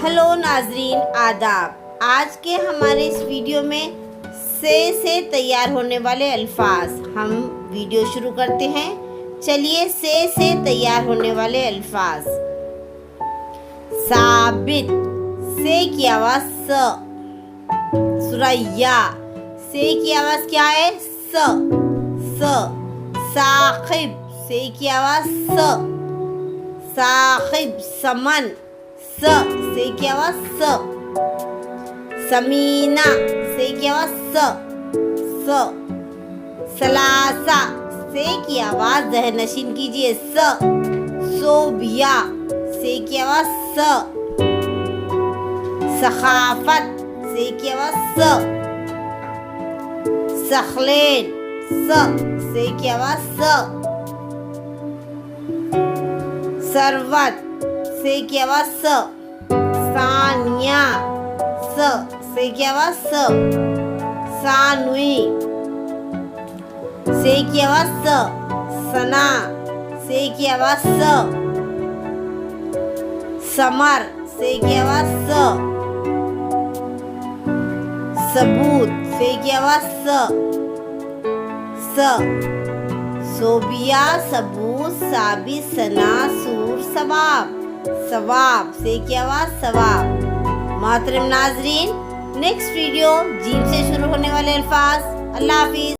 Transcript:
Hello नाजरीन, आदाब। आज के हमारे इस वीडियो में से तैयार होने वाले अल्फाज हम वीडियो शुरू करते हैं। चलिए से तैयार होने वाले अल्फाज। साबित, से की आवाज स। सुरैया, से की आवाज क्या है? स। साखिब, से की आवाज स। साखिब। समन, से की आवाज स। समीना, से की आवाज स। सलासा, से की आवाज जहनशीन कीजिए स। सोबिया, से की आवाज स। सखाफत, से की आवाज स। सखलेन, से की आवाज स। सरवत, से की आवाज स। सानिया, से की आवाज स। सानवी, से की आवाज स। सना, से की आवाज स। समर, से की आवाज स। सबूत, से की आवाज स। सोबिया, सबूत, साबित, सना, सूर, सवाब। सवाब, से की आवाज सवाब। मोहतरम नाजरीन, नेक्स्ट वीडियो जीम से शुरू होने वाले अल्फाज। अल्लाह हाफिज।